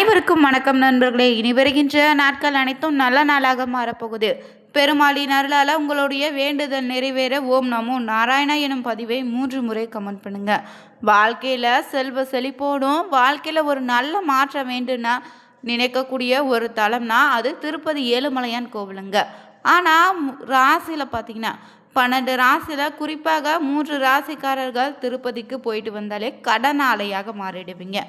அனைவருக்கும் வணக்கம் நண்பர்களே. இனி வருகின்ற நாட்கள் அனைத்தும் நல்ல நாளாக மாறப்போகுது. பெருமாளின் அருளால் உங்களுடைய வேண்டுதல் நிறைவேற ஓம் நமோ நாராயணா எனும் பதிவை 3 முறை கமெண்ட் பண்ணுங்க. வாழ்க்கையில் செல்வ செழிப்போடும் வாழ்க்கையில் ஒரு நல்ல மாற்றம் வேண்டும்னா நினைக்கக்கூடிய ஒரு தலம்னா அது திருப்பதி ஏழுமலையான் கோவிலுங்க. ஆனால் ராசியில் பார்த்தீங்கன்னா 12 ராசியில் குறிப்பாக 3 ராசிக்காரர்கள் திருப்பதிக்கு போயிட்டு வந்தாலே கடனாளையாக மாறிடுவீங்க.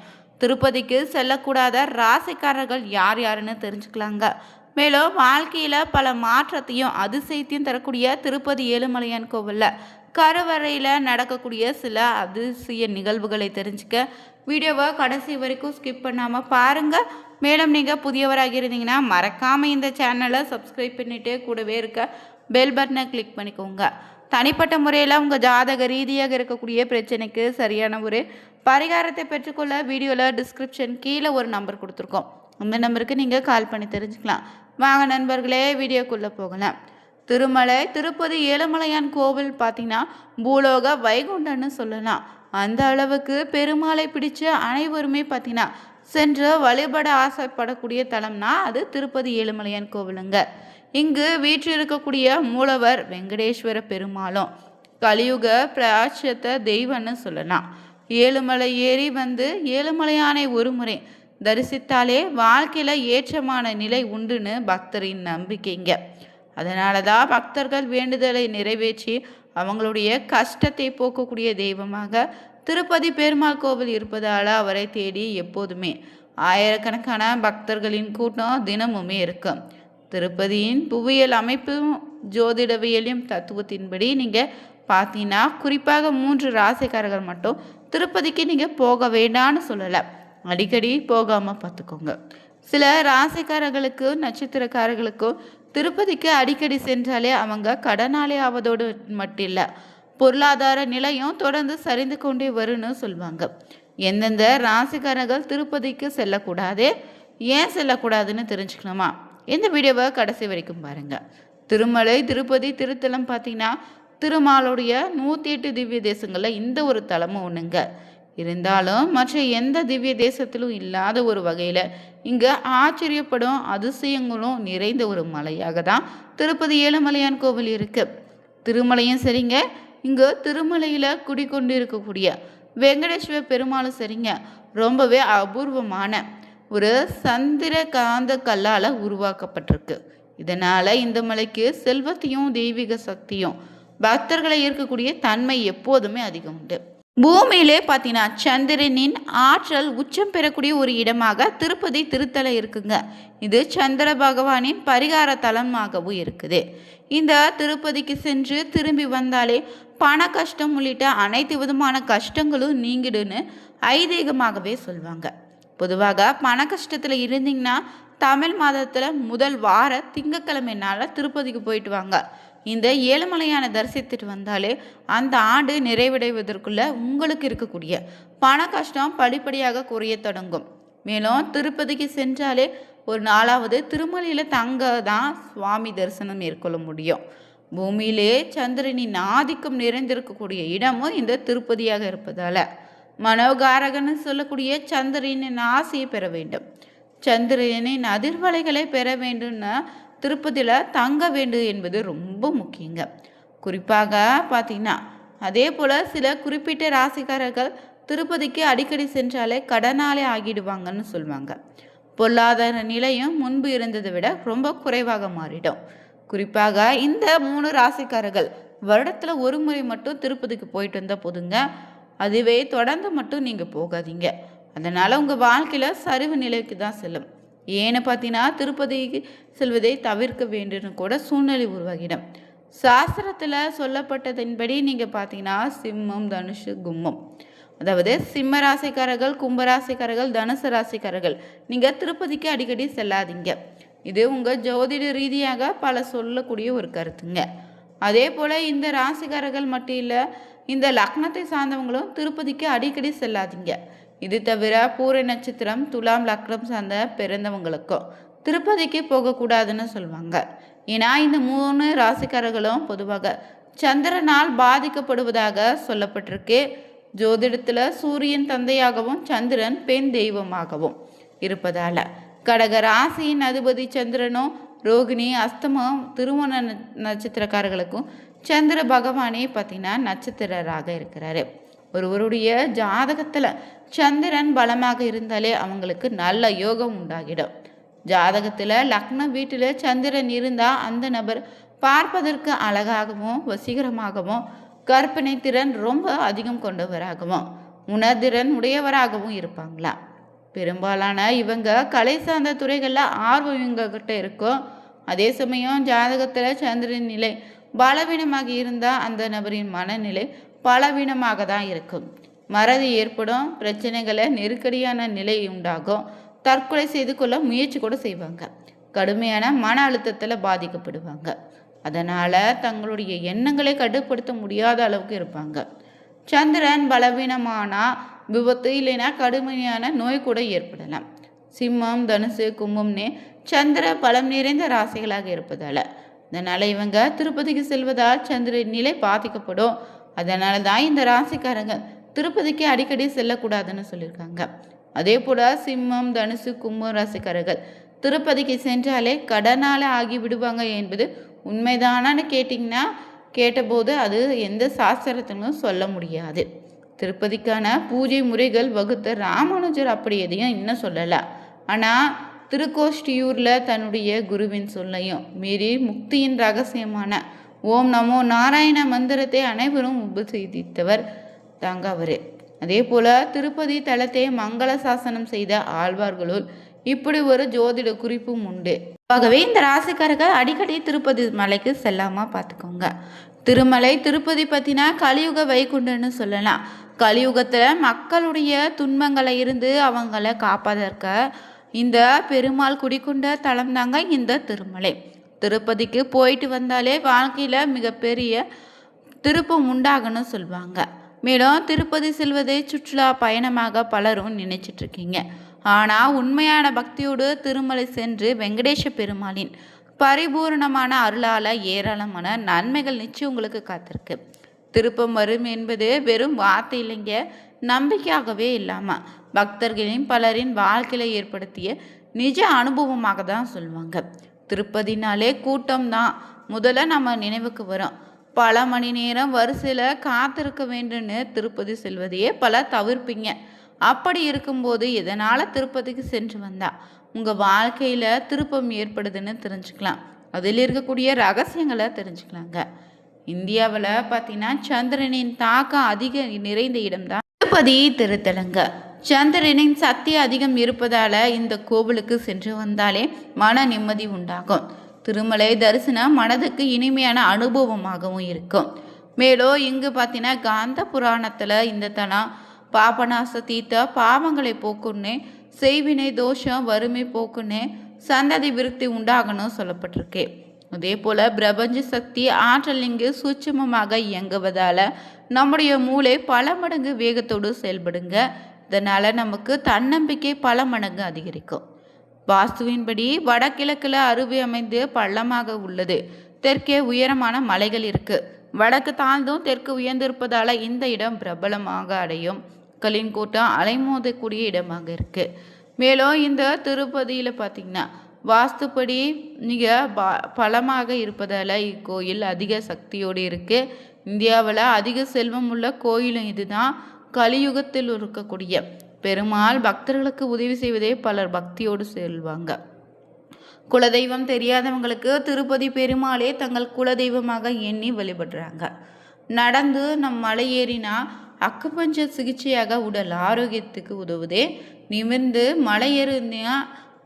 திருப்பதிக்கு செல்லக்கூடாத ராசிக்காரர்கள் யார் யாருன்னு தெரிஞ்சுக்கலாங்க. மேலும் வாழ்க்கையில் பல மாற்றத்தையும் அதிசயத்தையும் தரக்கூடிய திருப்பதி ஏழுமலையான் கோவிலில் கருவறையில் நடக்கக்கூடிய சில அதிசய நிகழ்வுகளை தெரிஞ்சுக்க வீடியோவை கடைசி வரைக்கும் ஸ்கிப் பண்ணாமல் பாருங்கள். மேலும் நீங்கள் புதியவராக இருந்தீங்கன்னா மறக்காமல் இந்த சேனலை சப்ஸ்கிரைப் பண்ணிகிட்டே கூடவே இருக்க பெல் பட்டனை கிளிக் பண்ணிக்கோங்க. தனிப்பட்ட முறையில் உங்கள் ஜாதக ரீதியாக இருக்கக்கூடிய பிரச்சனைக்கு சரியான ஒரு பரிகாரத்தை பெற்றுக்கொள்ள வீடியோவில் டிஸ்கிரிப்ஷன் கீழே ஒரு நம்பர் கொடுத்துருக்கோம். அந்த நம்பருக்கு நீங்கள் கால் பண்ணி தெரிஞ்சுக்கலாம். வாங்க நண்பர்களே, வீடியோக்குள்ளே போகலாம். திருப்பதி ஏழுமலையான் கோவில் பார்த்திங்கன்னா பூலோக வைகுண்டன்னு சொல்லலாம். அந்த அளவுக்கு பெருமாளை பிடிச்ச அனைவருமே பார்த்திங்கன்னா சென்று வழிபட ஆசைப்படக்கூடிய தலம்னா அது திருப்பதி ஏழுமலையான் கோவிலுங்க. இங்கு வீற்றிருக்கக்கூடிய மூலவர் வெங்கடேஸ்வர பெருமாளும் கலியுக பிராட்சத்த தெய்வம்னு சொல்லலாம். ஏழுமலை ஏறி வந்து ஏழுமலையானை ஒரு முறை தரிசித்தாலே வாழ்க்கையில் ஏற்றமான நிலை உண்டுன்னு பக்தரின் நம்பிக்கைங்க. அதனால தான் பக்தர்கள் வேண்டுதலை நிறைவேற்றி அவங்களுடைய கஷ்டத்தை போக்கக்கூடிய தெய்வமாக திருப்பதி பெருமாள் கோவில் இருப்பதால் அவரை தேடி எப்போதுமே ஆயிரக்கணக்கான பக்தர்களின் கூட்டம் தினமுமே இருக்கும். திருப்பதியின் புவியியல் அமைப்பும் ஜோதிடவியலையும் தத்துவத்தின்படி நீங்கள் பார்த்தீங்கன்னா குறிப்பாக 3 ராசிக்காரர்கள் மட்டும் திருப்பதிக்கு நீங்கள் போக வேண்டான்னு சொல்லலை, அடிக்கடி போகாமல் பார்த்துக்கோங்க. சில ராசிக்காரர்களுக்கு நட்சத்திரக்காரர்களுக்கும் திருப்பதிக்கு அடிக்கடி சென்றாலே அவங்க கடனாளி ஆவதோடு மட்டும் இல்லை, பொருளாதார நிலையும் தொடர்ந்து சரிந்து கொண்டே வரும்னு சொல்லுவாங்க. எந்தெந்த ராசிக்காரர்கள் திருப்பதிக்கு செல்லக்கூடாது, ஏன் செல்லக்கூடாதுன்னு தெரிஞ்சுக்கணுமா? இந்த வீடியோவை கடைசி வரைக்கும் பாருங்கள். திருப்பதி திருத்தலம் பார்த்தீங்கன்னா திருமாலுடைய 108 திவ்ய தேசங்களில் இந்த ஒரு தலமும் ஒன்றுங்க. இருந்தாலும் மற்ற எந்த திவ்ய தேசத்திலும் இல்லாத ஒரு வகையில் இங்கே ஆச்சரியப்படும் அதிசயங்களும் நிறைந்த ஒரு மலையாக தான் திருப்பதி ஏழுமலையான் கோவில் இருக்குது. திருமலையும் சரிங்க, இங்கே திருமலையில் குடிக்கொண்டு இருக்கக்கூடிய வெங்கடேஸ்வர பெருமாளும் சரிங்க, ரொம்பவே அபூர்வமான ஒரு சந்திர காந்த கல்லால் உருவாக்கப்பட்டிருக்கு. இதனால் இந்த மலைக்கு செல்வத்தையும் தெய்வீக சக்தியும் பக்தர்களை இருக்கக்கூடிய தன்மை எப்போதுமே அதிகம் உண்டு. பூமியிலே பார்த்தீங்கன்னா சந்திரனின் ஆற்றல் உச்சம் பெறக்கூடிய ஒரு இடமாக திருப்பதி திருத்தலை இருக்குங்க. இது சந்திர பகவானின் பரிகார தலமாகவும் இருக்குது. இந்த திருப்பதிக்கு சென்று திரும்பி வந்தாலே பண கஷ்டம் உள்ளிட்ட அனைத்து விதமான கஷ்டங்களும் நீங்கிடுன்னு ஐதீகமாகவே சொல்லுவாங்க. பொதுவாக பண கஷ்டத்தில் இருந்தீங்கன்னா தமிழ் மாதத்தில் முதல் வார திங்கக்கிழமைனால திருப்பதிக்கு போயிட்டு வாங்க. இந்த ஏழுமலையான தரிசித்துட்டு வந்தாலே அந்த ஆண்டு நிறைவடைவதற்குள்ள உங்களுக்கு இருக்கக்கூடிய பண கஷ்டம் படிப்படியாக குறைய தொடங்கும். மேலும் திருப்பதிக்கு சென்றாலே ஒரு 4வது திருமலையில் தங்க தான் சுவாமி தரிசனம் மேற்கொள்ள முடியும். பூமியிலே சந்திரனின் ஆதிக்கம் நிறைந்திருக்கக்கூடிய இடமும் இந்த திருப்பதியாக இருப்பதால் மனோகாரகன்னு சொல்லக்கூடிய சந்திரனின் ஆசையை பெற வேண்டும், சந்திரனின் அதிர்வலைகளை பெற வேண்டும்னா திருப்பதியில் தங்க வேண்டும் என்பது ரொம்ப முக்கியங்க. குறிப்பாக பார்த்தீங்கன்னா அதே போல் சில குறிப்பிட்ட ராசிக்காரர்கள் திருப்பதிக்கு அடிக்கடி சென்றாலே கடனாலே ஆகிடுவாங்கன்னு சொல்லுவாங்க. பொருளாதார நிலையும் முன்பு இருந்ததை விட ரொம்ப குறைவாக மாறிடும். குறிப்பாக இந்த 3 ராசிக்காரர்கள் வருடத்தில் ஒரு முறை மட்டும் திருப்பதிக்கு போயிட்டு வந்தால் போதுங்க. அதுவே தொடர்ந்து மட்டும் நீங்கள் போகாதீங்க. அதனால் உங்கள் வாழ்க்கையில் சரிவு நிலைக்கு தான் செல்லும். ஏன்னு பார்த்தீங்கன்னா திருப்பதிக்கு செல்வதை தவிர்க்க வேண்டும்னு கூட சூழ்நிலை உருவாகிடும். சாஸ்திரத்தில் சொல்லப்பட்டதின்படி நீங்கள் பார்த்தீங்கன்னா சிம்மம், தனுஷு, கும்பம், அதாவது சிம்ம ராசிக்காரர்கள், கும்பராசிக்காரர்கள், தனுசு ராசிக்காரர்கள் நீங்கள் திருப்பதிக்கு அடிக்கடி செல்லாதீங்க. இது உங்கள் ஜோதிட ரீதியாக பல சொல்லக்கூடிய ஒரு கருத்துங்க. அதே போல் இந்த ராசிக்காரர்கள் மட்டும் இல்லை, இந்த லக்னத்தை சார்ந்தவங்களும் திருப்பதிக்கு அடிக்கடி செல்லாதீங்க. இது தவிர பூர நட்சத்திரம், துலாம் லக்னம் சார்ந்த பிறந்தவங்களுக்கும் திருப்பதிக்கு போகக்கூடாதுன்னு சொல்லுவாங்க. ஏன்னா இந்த 3 ராசிக்காரர்களும் பொதுவாக சந்திரனால் பாதிக்கப்படுவதாக சொல்லப்பட்டிருக்கு. ஜோதிடத்தில் சூரியன் தந்தையாகவும் சந்திரன் பெண் தெய்வமாகவும் இருப்பதால் கடக ராசியின் அதிபதி சந்திரனும் ரோகிணி அஸ்தமம் திருமண நட்சத்திரக்காரர்களுக்கும் சந்திர பகவானே பார்த்தீங்கன்னா நட்சத்திரராக இருக்கிறாரு. ஒருவருடைய ஜாதகத்தில் சந்திரன் பலமாக இருந்தாலே அவங்களுக்கு நல்ல யோகம் உண்டாகிடும். ஜாதகத்தில் லக்ன வீட்டில் சந்திரன் இருந்தால் அந்த நபர் பார்ப்பதற்கு அழகாகவும் வசீகரமாகவும் கற்பனை திறன் ரொம்ப அதிகம் கொண்டவராகவும் உணர்திறன் உடையவராகவும் இருப்பாங்களா. பெரும்பாலான இவங்க கலை சார்ந்த துறைகளில் ஆர்வம் இவங்ககிட்ட இருக்கும். அதே சமயம் ஜாதகத்தில் சந்திரன் நிலை பலவீனமாக இருந்தால் அந்த நபரின் மனநிலை பலவீனமாக தான் இருக்கும். மறதி ஏற்படும், பிரச்சனைகளை நெருக்கடியான நிலை உண்டாகும், தற்கொலை செய்து கொள்ள முயற்சி கூட செய்வாங்க, கடுமையான மன அழுத்தத்தில் பாதிக்கப்படுவாங்க. அதனால் தங்களுடைய எண்ணங்களை கட்டுப்படுத்த முடியாத அளவுக்கு இருப்பாங்க. சந்திரன் பலவீனமானால் விபத்து இல்லைன்னா கடுமையான நோய் கூட ஏற்படலாம். சிம்மம், தனுசு, கும்பம்னே சந்திர பலம் நிறைந்த ராசிகளாக இருப்பதால் இதனால் இவங்க திருப்பதிக்கு செல்வதால் சந்திரன் நிலை பாதிக்கப்படும். அதனால தான் இந்த ராசிக்காரங்க திருப்பதிக்கு அடிக்கடி செல்லக்கூடாதுன்னு சொல்லியிருக்காங்க. அதே போல் சிம்மம், தனுசு, கும்பம் ராசிக்காரர்கள் திருப்பதிக்கு சென்றாலே கடனால் ஆகி விடுவாங்க என்பது உண்மைதானான்னு கேட்டபோது அது எந்த சாஸ்திரத்திலும் சொல்ல முடியாது. திருப்பதிக்கான பூஜை முறைகள் வகுத்த ராமானுஜர் அப்படி எதையும் இன்னும் சொல்லலை. ஆனால் திருக்கோஷ்டியூரில் தன்னுடைய குருவின் சொல்லையும் மீறி முக்தியின் ரகசியமான ஓம் நமோ நாராயண மந்திரத்தை அனைவரும் உபசரித்தவர் தாங்க அவர். அதே போல் திருப்பதி தலத்தை மங்கள சாசனம் செய்த ஆழ்வார்களுள் இப்படி ஒரு ஜோதிட குறிப்பும் உண்டு. ஆகவே இந்த ராசிக்காரர்கள் அடிக்கடி திருப்பதி மலைக்கு செல்லாமல் பார்த்துக்கோங்க. திருமலை திருப்பதி பற்றினா கலியுக வைகுண்டன்னு சொல்லலாம். கலியுகத்தில் மக்களுடைய துன்பங்களை இருந்து அவங்கள காப்பதற்கு இந்த பெருமாள் குடிக்கொண்ட தலம் தாங்க இந்த திருமலை. திருப்பதிக்கு போயிட்டு வந்தாலே வாழ்க்கையில் மிகப்பெரிய திருப்பம் உண்டாகன்னு சொல்லுவாங்க. மேலும் திருப்பதி செல்வதை சுற்றுலா பயணமாக பலரும் நினைச்சிட்ருக்கீங்க. ஆனால் உண்மையான பக்தியோடு திருமலை சென்று வெங்கடேஷ பெருமாளின் பரிபூர்ணமான அருளால் ஏராளமான நன்மைகள் நிச்சயம் உங்களுக்கு காத்திருக்கு. திருப்பம் வரும் என்பது வெறும் வார்த்தை இல்லைங்க, நம்பிக்கையாகவே இல்லாமல் பக்தர்களின் பலரின் வாழ்க்கையில் ஏற்படுத்திய நிஜ அனுபவமாக தான் சொல்லுவாங்க. திருப்பதினாலே கூட்டம் தான் முதல்ல நம்ம நினைவுக்கு வரும். பல மணி நேரம் வரிசையில் காத்திருக்க வேண்டும்னு திருப்பதி செல்வதையே பல தவிர்ப்பீங்க. அப்படி இருக்கும்போது எதனால் திருப்பதிக்கு சென்று வந்தா உங்கள் வாழ்க்கையில் திருப்பம் ஏற்படுதுன்னு தெரிஞ்சுக்கலாம். அதில் இருக்கக்கூடிய ரகசியங்களை தெரிஞ்சுக்கலாங்க. இந்தியாவில் பார்த்தீங்கன்னா சந்திரனின் தாக்கம் அதிக நிறைந்த இடம்தான் திருப்பதி திருத்தலங்க. சந்திரனின் சக்தி அதிகம் இருப்பதால் இந்த கோவிலுக்கு சென்று வந்தாலே மன நிம்மதி உண்டாகும். திருமலை தரிசனம் மனதுக்கு இனிமையான அனுபவமாகவும் இருக்கும். மேலும் இங்கு பார்த்தீங்கன்னா காந்த புராணத்தில் இந்த தலம் பாபநாச தீர்த்த பாவங்களை போக்குன்னு, செய்வினை தோஷம் வறுமை போக்குன்னு, சந்ததி விருத்தி உண்டாகணும் சொல்லப்பட்டிருக்கு. அதே போல் பிரபஞ்ச சக்தி ஆற்றல் இங்கு சூட்சமமாக இயங்குவதால் நம்முடைய மூளை பல மடங்கு வேகத்தோடு செயல்படுங்க. இதனால் நமக்கு தன்னம்பிக்கை பல மடங்கு அதிகரிக்கும். வாஸ்துவின்படி வடகிழக்கில் அருவி அமைந்து பள்ளமாக உள்ளது. தெற்கே உயரமான மலைகள் இருக்குது. வடக்கு தாழ்ந்தும் தெற்கு உயர்ந்திருப்பதால் இந்த இடம் பிரபலமாக அடையும் களின் கூட்டம் அலைமோதக்கூடிய இடமாக இருக்குது. மேலும் இந்த திருப்பதியில் பார்த்திங்கன்னா வாஸ்துப்படி மிக பலமாக இருப்பதால் இக்கோயில் அதிக சக்தியோடு இருக்குது. இந்தியாவில் அதிக செல்வம் உள்ள கோயிலும் இதுதான். கலியுகத்தில் இருக்கக்கூடிய பெருமாள் பக்தர்களுக்கு உதவி செய்வதே பலர் பக்தியோடு செல்வாங்க. குலதெய்வம் தெரியாதவங்களுக்கு திருப்பதி பெருமாளே தங்கள் குலதெய்வமாக எண்ணி வழிபடுறாங்க. நடந்து மலை ஏறினா அக்குபஞ்ச சிகிச்சையாக உடல் ஆரோக்கியத்துக்கு உதவுதே. நிமிர்ந்து மலை ஏறினா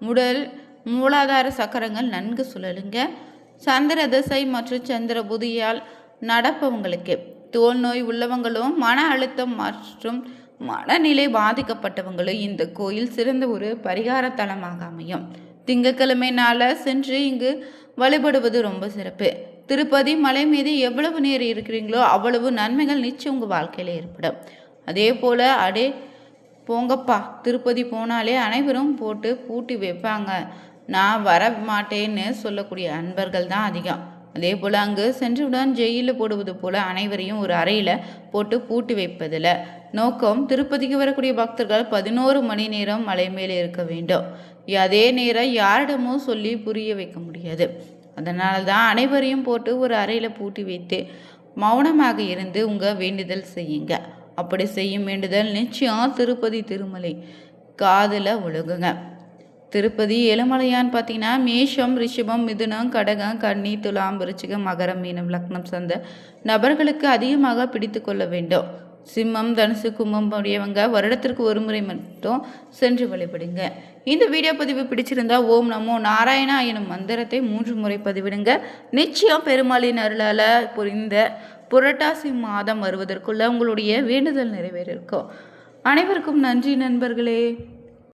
உடல் மூலாதார சக்கரங்கள் நன்கு சுழலுங்க. சந்திர திசை மற்றும் சந்திர புதியால் நடப்பவங்களுக்கு, தோல் நோய் உள்ளவங்களும் மன அழுத்தம் மற்றும் மனநிலை பாதிக்கப்பட்டவங்களும் இந்த கோயில் சிறந்த ஒரு பரிகார தலமாக அமையும். திங்கட்கிழமை நாள சென்று இங்கு வழிபடுவது ரொம்ப சிறப்பு. திருப்பதி மலை மீது எவ்வளவு நேரம் இருக்கிறீங்களோ அவ்வளவு நன்மைகள் நிச்சயம் உங்கள் வாழ்க்கையில் ஏற்படும். அதே போல் போங்கப்பா திருப்பதி போனாலே அனைவரும் போட்டு பூட்டி வைப்பாங்க, நான் வர மாட்டேன்னு சொல்லக்கூடிய அன்பர்கள் தான் அதிகம். அதே போல் அங்கு சென்றவுடன் ஜெயிலில் போடுவது போல் அனைவரையும் ஒரு அறையில் போட்டு பூட்டி வைப்பதில் நோக்கம் திருப்பதிக்கு வரக்கூடிய பக்தர்கள் 11 மணி நேரம் மலை மேலே இருக்க வேண்டும். அதே நேரம் யாரிடமும் சொல்லி புரிய வைக்க முடியாது. அதனால தான் அனைவரையும் போட்டு ஒரு அறையில் பூட்டி வைத்து மௌனமாக இருந்து உங்கள் வேண்டுதல் செய்யுங்க. அப்படி செய்யும் வேண்டுதல் நிச்சயம் திருப்பதி திருமலை காதில் ஒழுகுங்க. திருப்பதி ஏழுமலையான்னு பார்த்தீங்கன்னா மேஷம், ரிஷபம், மிதுனம், கடகம், கன்னி, துலாம், விருச்சிகம், மகரம், மீனம், லக்னம் சார்ந்த நபர்களுக்கு அதிகமாக பிடித்து கொள்ள வேண்டும். சிம்மம், தனுசு, கும்பம் உடையவங்க வருடத்திற்கு ஒரு முறை மட்டும் சென்று வழிபடுங்க. இந்த வீடியோ பதிவு பிடிச்சிருந்தா ஓம் நமோ நாராயணா எனும் மந்திரத்தை 3 முறை பதிவிடுங்க. நிச்சயம் பெருமாளின் அருளால் புரிந்த புரட்டாசி மாதம் வருவதற்குள்ள உங்களுடைய வேண்டுதல் நிறைவேறிருக்கும். அனைவருக்கும் நன்றி நண்பர்களே.